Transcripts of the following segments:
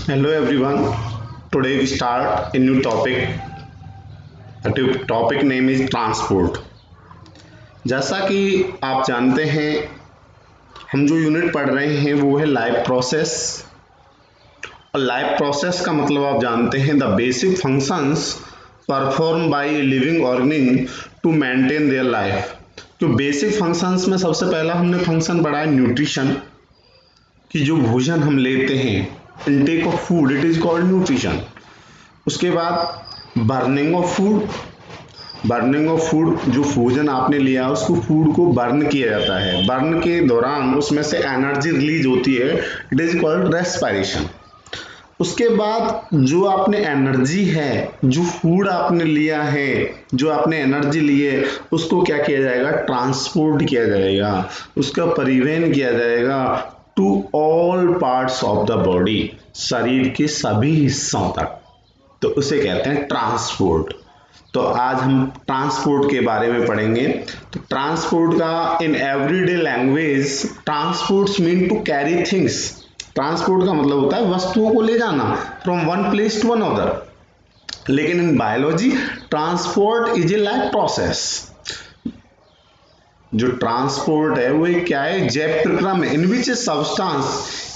Hello everyone. Today we start a new topic. The topic name is transport. जैसा कि आप जानते हैं, हम जो यूनिट पढ़ रहे हैं वो है लाइफ प्रोसेस। और लाइफ प्रोसेस का मतलब आप जानते हैं the basic functions perform by living organism to maintain their life. तो बेसिक फंक्शंस में सबसे पहला हमने फंक्शन पढ़ा है न्यूट्रिशन, कि जो भोजन हम लेते हैं, intake of food, it is called nutrition. उसके बाद बर्निंग ऑफ फूड, जो भोजन आपने लिया उसको फूड को बर्न किया जाता है, बर्न के दौरान उसमें से एनर्जी रिलीज होती है, इट इज कॉल्ड रेस्पिरेशन। उसके बाद जो आपने एनर्जी है, जो फूड आपने लिया है, जो आपने एनर्जी ली है, उसको क्या किया जाएगा, ट्रांसपोर्ट किया जाएगा, उसका परिवहन किया जाएगा to all parts of the body, शरीर के सभी हिस्सों तक, तो उसे कहते हैं ट्रांसपोर्ट। तो आज हम ट्रांसपोर्ट के बारे में पढ़ेंगे। तो ट्रांसपोर्ट का in everyday language transports mean to carry things. Transport का मतलब होता है वस्तुओं को ले जाना from one place to another. लेकिन in biology transport is a life process. जो ट्रांसपोर्ट है वो क्या है, जैव प्रक्रिया में, इन विच सब्सटेंस,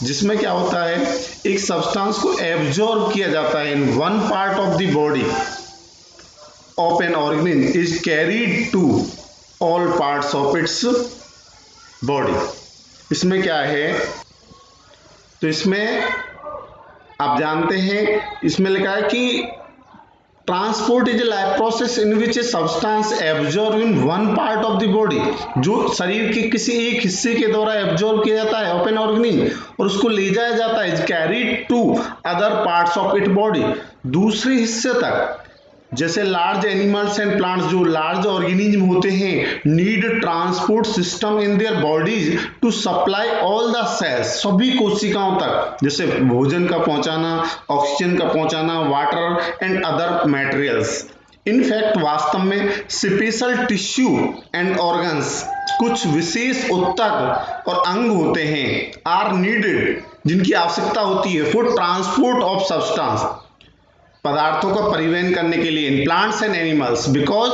जिसमें क्या होता है, एक सब्सटेंस को एब्जॉर्ब किया जाता है in one part of the body of an organism is carried to all parts of its body. इसमें क्या है, तो इसमें आप जानते हैं, इसमें लिखा है कि transport is a life process in which a substance absorb in one part of the body, जो शरीर के किसी एक हिस्से के द्वारा एब्जॉर्ब किया जाता है ऑफ एन ऑर्गेनिज्म और उसको ले जाया जाता है, is carried to other parts of it body, दूसरे हिस्से तक। जैसे लार्ज एनिमल्स एंड प्लांट्स, जो लार्ज ऑर्गेनिज्म होते हैं, need transport system in their bodies to supply all the cells, सभी कोशिकाओं तक, जैसे भोजन का पहुंचाना, ऑक्सीजन का पहुंचाना, water and other materials. In fact वास्तव में स्पेशल टिश्यू एंड ऑर्गन्स, कुछ विशेष ऊतक और अंग होते हैं, आर नीडेड, जिनकी आवश्यकता होती है फॉर ट्रांसपोर्ट ऑफ सब्सटेंस, पदार्थों का परिवहन करने के लिए, in plants and animals, because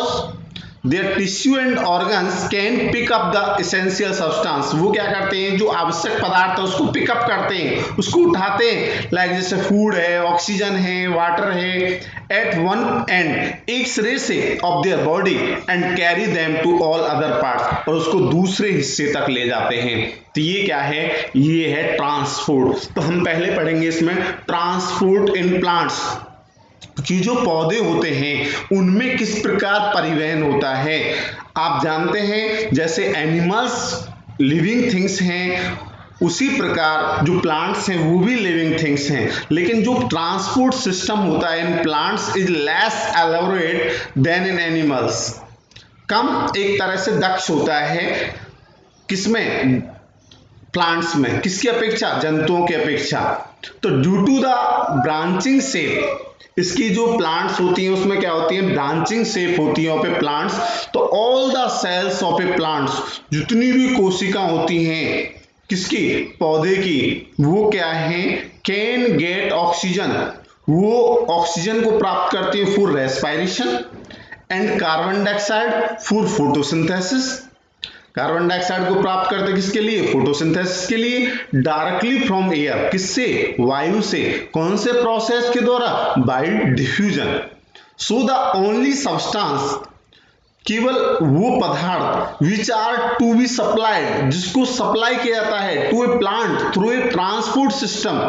their tissue and organs can pick up the essential substance. वो क्या करते हैं, जो आवश्यक पदार्थ है उसको पिकअप करते हैं, उसको उठाते हैं, लाइक जैसे फूड है, ऑक्सीजन है, वाटर है, एट वन एंड, एक सिरे से of their body, and carry them to all other parts, और उसको दूसरे हिस्से तक ले जाते हैं। तो ये क्या है, ये है ट्रांसपोर्ट। तो हम पहले पढ़ेंगे इसमें ट्रांसपोर्ट इन प्लांट्स, कि जो पौधे होते हैं उनमें किस प्रकार परिवहन होता है। आप जानते हैं जैसे एनिमल्स लिविंग थिंग्स हैं, उसी प्रकार जो प्लांट्स हैं वो भी लिविंग थिंग्स हैं, लेकिन जो ट्रांसपोर्ट सिस्टम होता है in plants is less elaborate than in animals, कम एक तरह से दक्ष होता है, किसमें, प्लांट्स में, किसकी अपेक्षा, जंतुओं की अपेक्षा। तो due to the branching shape, इसकी जो प्लांट्स होती हैं उसमें क्या होती है, ब्रांचिंग शेप होती है ऑफ ए प्लांट्स, तो all the cells of a plants, जितनी भी कोशिका होती हैं, किसकी, पौधे की, वो क्या है, कैन गेट ऑक्सीजन, वो ऑक्सीजन को प्राप्त करती है for respiration, and carbon dioxide for photosynthesis, carbon dioxide को प्राप्त करते किसके लिए, फोटोसिंथेसिस के लिए, डायरेक्टली फ्रॉम एयर, किससे, वायु से, कौन से प्रोसेस के द्वारा, by diffusion. So the only substance, केवल वो पदार्थ which are to be supplied, जिसको सप्लाई किया जाता है to a plant through a transport system,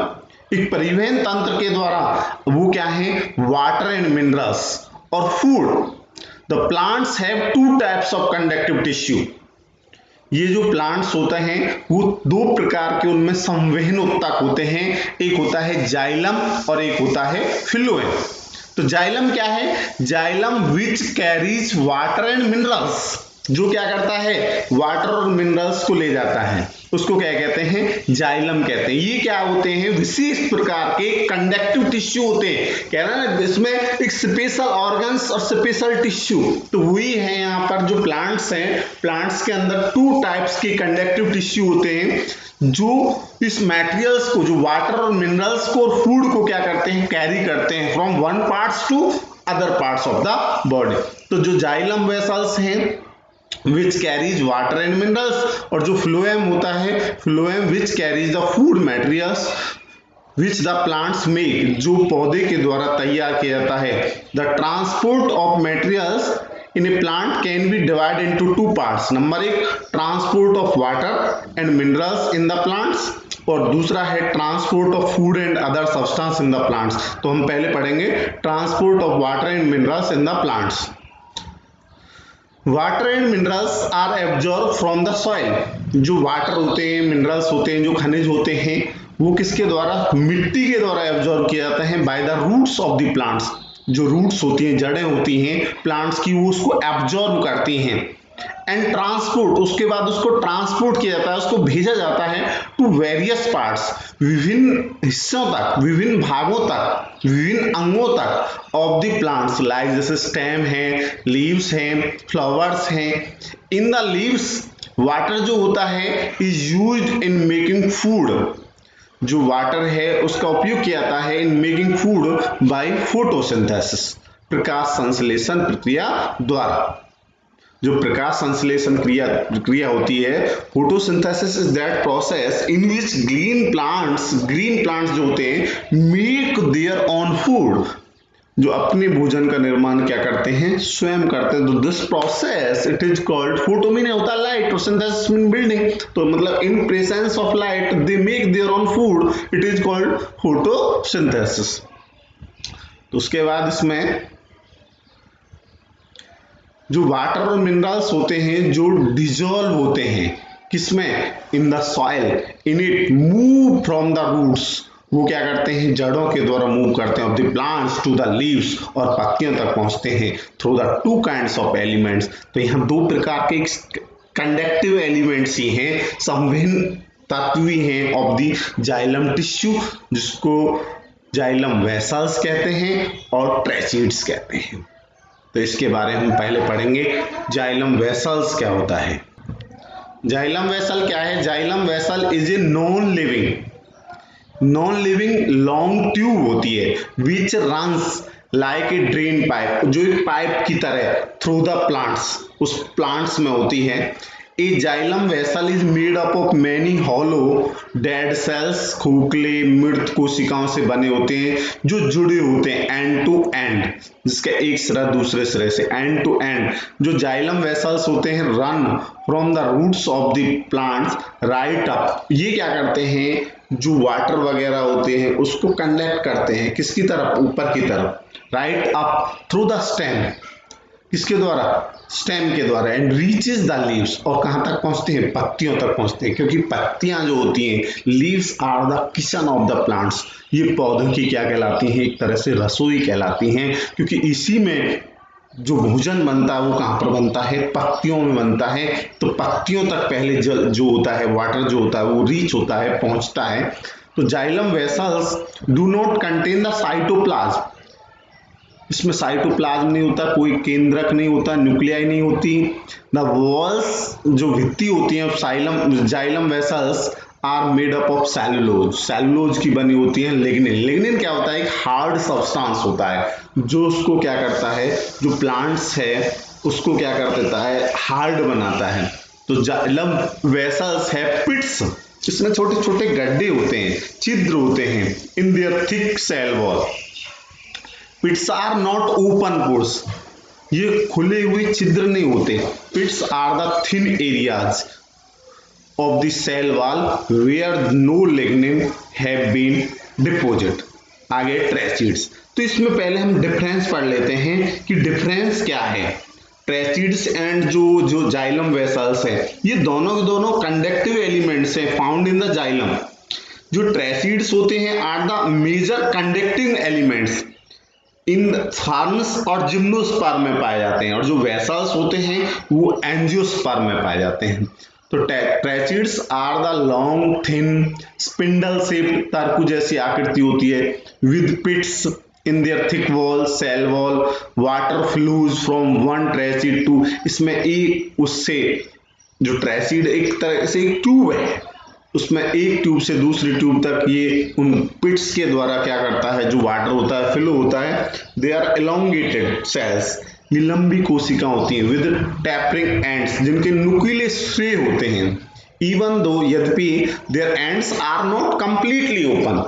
एक परिवहन तंत्र के द्वारा, वो क्या है, वाटर एंड मिनरल्स और food. The plants have two types of conductive tissue, ये जो प्लांट्स होते हैं वो दो प्रकार के उनमें संवहन ऊतक होते हैं, एक होता है जाइलम और एक होता है फिलोएम। तो जाइलम क्या है, xylem which carries water and minerals, जो क्या करता है, वाटर और मिनरल्स को ले जाता है, उसको क्या कहते हैं, जाइलम कहते हैं। ये क्या होते हैं, विशेष प्रकार के कंडक्टिव टिश्यू होते हैं। कह रहा है ना, इसमें एक स्पेशल ऑर्गन्स और स्पेशल टिश्यू, तो वही है यहाँ पर जो प्लांट्स हैं, प्लांट्स के अंदर 2 टाइप्स के कंडक्टिव टिश्यू होते हैं जो इस मटेरियल्स को, जो वाटर और मिनरल्स को और फूड को क्या करते हैं, कैरी करते हैं from one parts to other parts of the body. तो जो जाइलम वेसल्स हैं which carries water and minerals, और जो phloem होता है, phloem which carries the food materials which the plants make, जो पौधे के द्वारा तैयार किया जाता है। The transport of materials in a plant can be divided into 2 parts. Number 1, transport of water and minerals in the plants, और दूसरा है transport of food and other substance in the plants. तो हम पहले पढ़ेंगे transport of water and minerals in the plants. Water and minerals are absorb from the soil. जो water होते हैं, मिनरल्स होते हैं, जो खनिज होते हैं, वो किसके द्वारा, मिट्टी के द्वारा एब्जॉर्ब किया जाता है by the roots of the plants. जो रूट्स होती हैं, जड़ें होती हैं प्लांट्स की, वो उसको एब्जॉर्ब करती हैं। एंड ट्रांसपोर्ट, उसके बाद उसको ट्रांसपोर्ट किया जाता है, उसको भेजा जाता है टू वेरियस पार्ट्स, विभिन्न हिस्सों तक, विभिन्न भागों तक, विभिन्न अंगों तक ऑफ द प्लांट्स, लाइक जैसे स्टेम है, लीव्स हैं, फ्लावर्स हैं। इन द लीव्स वाटर जो होता है is used in making food. जो वाटर है उसका उपयोग किया जाता है in making food by photosynthesis, प्रकाश संश्लेषण प्रक्रिया द्वारा। जो प्रकाश संश्लेषण प्रक्रिया होती है, photosynthesis is that process in which green plants जो होते हैं मेक देयर ओन फूड, जो अपने भोजन का निर्माण क्या करते हैं, स्वयं करते हैं। तो this process it is called, photo mean होता है लाइट और सिंथेसिस मीन बिल्डिंग, तो मतलब in presence of light they make their own food, it is called photosynthesis. तो उसके बाद इसमें जो वाटर और मिनरल्स होते हैं जो डिजोल्व होते हैं किसमें, in the soil, in it move from the roots, वो क्या करते हैं, जड़ों के द्वारा मूव करते हैं of the plants to the leaves, और पत्तियों तक पहुंचते हैं through the 2 kinds of elements. तो यहाँ 2 प्रकार के कंडक्टिव एलिमेंट्स ही हैं, संवहन तत्व हैं ऑफ द जाइलम टिश्यू, जिसको जाइलम वेसल्स कहते हैं और ट्रेचीड्स कहते हैं। तो इसके बारे में हम पहले पढ़ेंगे, जाइलम वेसल्स क्या होता है। जाइलम वेसल क्या है, xylem vessel is a non living long tube होती है which runs like a drain pipe, जो एक पाइप की तरह थ्रू द प्लांट्स, उस प्लांट्स में होती है। A xylem vessel is made up of many hollow dead cells, खोखले मृत कोशिकाओं से बने होते हैं जो जुड़े होते हैं एंड टू एंड, जिसका एक सिरा दूसरे सिरे से, एंड टू एंड। जो जाइलम वेसल्स होते हैं run from the roots of the plants right up, ये क्या करते हैं, जो वाटर वगैरह होते हैं उसको कंडक्ट करते हैं किसकी तरफ, ऊपर की तरफ, right up through the stem, किसके द्वारा, स्टेम के द्वारा, एंड रीचेस द लीव्स, और कहां तक पहुंचते हैं, पत्तियों तक पहुंचते हैं, क्योंकि पत्तियां जो होती हैं, leaves are the kitchen of the plants, ये पौधों की क्या कहलाती हैं, एक तरह से रसोई कहलाती हैं, क्योंकि इसी में जो भोजन बनता है वो कहां पर बनता है, पत्तियों में बनता है। तो पत्तियों तक पहले जल जो होता है, वाटर जो होता है वो रीच होता है, पहुंचता है। तो xylem vessels do not contain the cytoplasm, इसमें साइटोप्लाज्म नहीं होता, कोई केंद्रक नहीं होता, न्यूक्लियाई नहीं होती। द वॉल्स, जो भित्ति होती है xylem vessels are made up of cellulose की बनी होती है। लिग्निन क्या होता है, एक हार्ड सब्सटेंस होता है जो उसको क्या करता है, जो प्लांट्स है उसको क्या कर देता है, हार्ड बनाता है। तो जाइलम वेसल्स है पिट्स, इसमें छोटे छोटे गड्ढे होते हैं, छिद्र होते हैं in their thick cell wall. Pits are not open pores, ये खुले हुए छिद्र नहीं होते। Pits are the thin areas of the cell wall where no lignin have been deposit. आगे ट्रेचीड्स, तो इसमें पहले हम डिफरेंस पढ़ लेते हैं कि डिफरेंस क्या है। ट्रेचीड्स एंड जो जाइलम वेसल्स है, ये दोनों के दोनों कंडक्टिव एलिमेंट्स हैं फाउंड इन द जाइलम। जो ट्रेचीड्स होते हैं are the major conducting elements in ferns और जिम्नोस्पर्म में पाए जाते हैं, और जो वेसल्स होते हैं वो एंजियोस्पर्म में पाए जाते हैं। तो tracheids are the long thin spindle shaped तारकू जैसी आकृति होती है with pits in their thick wall cell wall, water flows from one tracheid to, इसमें एक उससे जो ट्रैचिड एक तरह से एक ट्यूब है, उसमें एक ट्यूब से दूसरी ट्यूब तक ये उन पिट्स के द्वारा क्या करता है, जो वाटर होता है फ्लो होता है। दे आर एलोंगेटेड सेल्स, ये लंबी कोशिका होती हैं विद टैपरिंग एंड्स, जिनके नुकीले सिरे होते हैं। इवन दो, यद्यपि their ends are not completely open,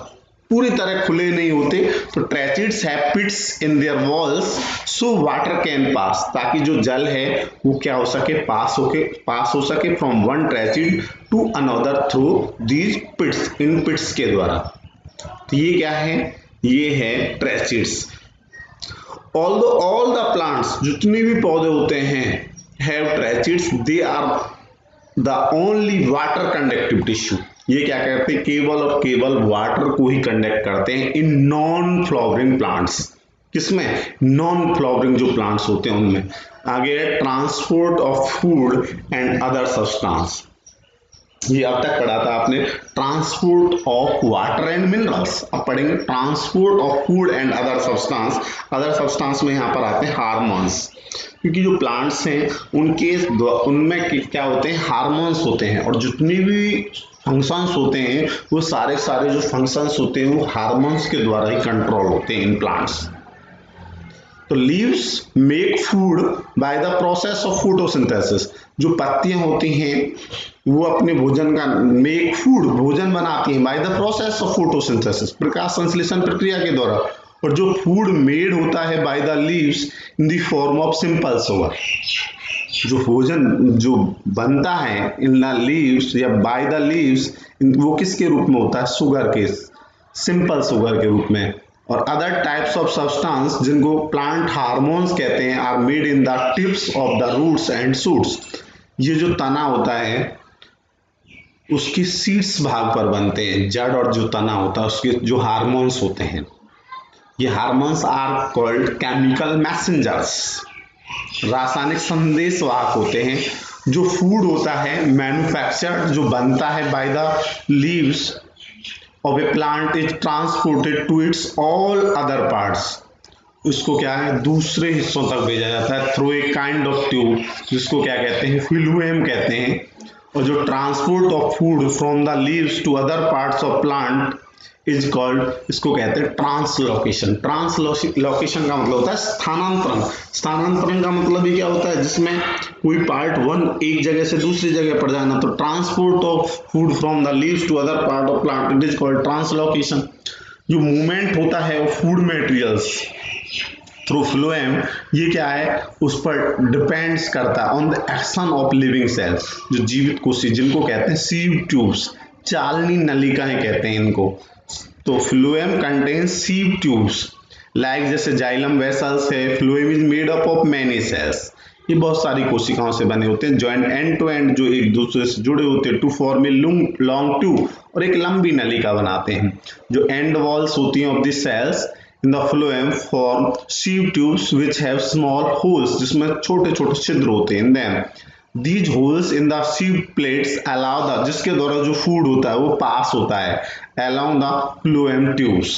पूरी तरह खुले नहीं होते। तो tracheids have pits in their walls so water can pass, ताकि जो जल है वो क्या हो सके, पास हो सके from one tracheid to another through these pits, in pits के द्वारा। तो ये क्या है, ये है tracheids. Although all the plants, जितने भी पौधे होते हैं have tracheids, they are the only water conductive tissue, ये क्या करते हैं, केवल और केवल वाटर को ही कंडक्ट करते हैं इन नॉन फ्लावरिंग प्लांट्स। किसमें, नॉन फ्लावरिंग जो प्लांट्स होते हैं उनमें। आगे है transport of food and other substance, ये अब तक पढ़ा था आपने transport of water and minerals, अब पढ़ेंगे transport of food and other substance. Other substance में यहाँ पर आते हैं हार्मोन्स, क्योंकि जो प्लांट्स हैं उनमें क्या होते हैं, हार्मोन्स होते हैं, और जितनी भी फंक्शंस होते हैं वो सारे जो फंक्शंस होते हैं वो हार्मोन्स के द्वारा ही कंट्रोल होते हैं इन प्लांट्स। तो leaves make food by the process of photosynthesis, जो पत्तियां होती हैं वो अपने भोजन का मेक फूड, भोजन बनाती हैं by the process of photosynthesis, प्रकाश संश्लेषण प्रक्रिया के द्वारा। और जो फूड मेड होता है by the leaves in the form of simple sugar, जो भोजन जो बनता है इन द लीव्स या बाय द लीव्स, वो किसके रूप में होता है, शुगर के, सिंपल शुगर के रूप में। और अदर टाइप्स ऑफ सब्सटेंस जिनको प्लांट हार्मोन्स कहते हैं are made in the tips of the roots and shoots, ये जो तना होता है उसकी सीड्स भाग पर बनते हैं, जड़ और जो तना होता है उसके जो हार्मोन्स होते हैं, ये hormones are called chemical messengers, रासायनिक संदेशवाहक होते हैं। जो फूड होता है मैन्युफैक्चर्ड, जो बनता है by the leaves of a plant is transported to its all other parts, उसको क्या है दूसरे हिस्सों तक भेजा जाता है through a kind of tube, जिसको क्या कहते हैं, फ्लूएम कहते हैं। और जो transport of food from the leaves to other parts of plant is called, इसको कहते हैं ट्रांसलोकेशन। ट्रांसलोकेशन का मतलब होता है स्थानांतरण। स्थानांतरण का मतलब ही क्या होता है, जिसमें कोई पार्ट वन एक जगह से दूसरी जगह पर जाना। तो transport of food from the leaves to other part of plant it is called translocation. जो मूवमेंट होता है फूड मटेरियल्स थ्रू फ्लोएम, ये क्या है, उस पर डिपेंड्स करता है on the action of living cells, जो जीवित कोशिका, जिनको कहते हैं सीव ट्यूब्स, चालनी नलिकाएं कहते हैं इनको। तो phloem contains sieve tubes like जैसे जाइलम वेसल्स है। Phloem is made up of many cells, ये बहुत सारी कोशिकाओं से बने होते हैं, जॉइंट एंड टू एंड, जो एक दूसरे से जुड़े होते हैं, to form a long tube, और एक लंबी नलिका बनाते हैं। जो एंड वॉल्स होती हैं of the cells in the phloem form sieve tubes which have small holes, जिसमें छोटे छोटे छिद्र होते हैं। In them These holes in the seed plates allow the, जिसके द्वारा जो फूड होता है वो पास होता है along the phloem tubes।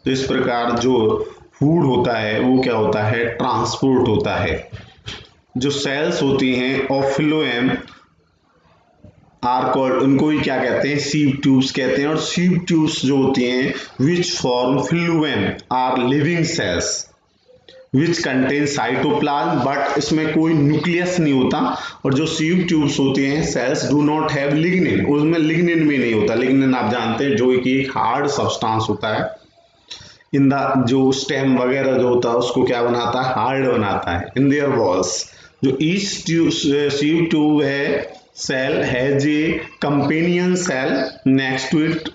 तो इस प्रकार जो फूड होता है वो क्या होता है, ट्रांसपोर्ट होता है। जो सेल्स होती हैं ऑफ फ्लोएम आर कॉल्ड, उनको ही क्या कहते हैं, सीव ट्यूब्स कहते हैं। और सीव ट्यूब्स जो होती हैं which form phloem are living cells which contain cytoplasm, but इसमें कोई न्यूक्लियस नहीं होता। और जो सीव ट्यूब्स होती हैं sales do not have lignin, उसमें लिग्निन भी नहीं होता। लिग्निन आप जानते हैं जो कि एक हार्ड सब्सटेंस होता है इन द, जो स्टेम वगैरह जो होता है उसको क्या बनाता है, हार्ड बनाता है इन देयर वॉल्स। जो ईच सीव ट्यूब है cell has a companion cell next to it.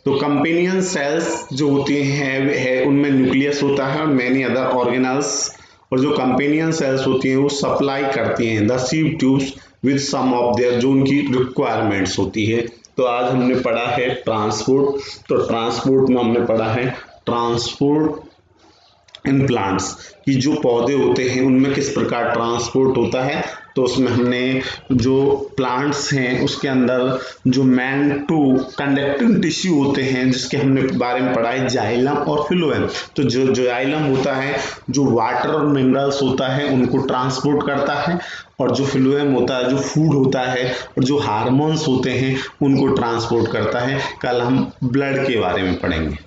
तो कंपेनियन सेल्स जो होती हैं उनमें न्यूक्लियस होता है और मैनी अदर ऑर्गेनल्स। और जो कंपेनियन सेल्स होती हैं वो सप्लाई करती हैं the sieve tubes with some of their, जो उनकी रिक्वायरमेंट्स होती है। तो आज हमने पढ़ा है ट्रांसपोर्ट। तो ट्रांसपोर्ट में हमने पढ़ा है ट्रांसपोर्ट इन प्लांट्स कि जो पौधे होते हैं उनमें किस प्रकार ट्रांसपोर्ट होता है। तो उसमें हमने जो प्लांट्स हैं उसके अंदर जो मैन टू कंडक्टिंग टिश्यू होते हैं जिसके हमने बारे में पढ़ा है जाइलम और फिलोएम। तो जो जाइलम होता है जो वाटर और मिनरल्स होता है उनको ट्रांसपोर्ट करता है, और जो फिलोएम होता है जो फूड होता है और जो हार्मोन्स होते हैं उनको ट्रांसपोर्ट करता है। कल हम ब्लड के बारे में पढ़ेंगे।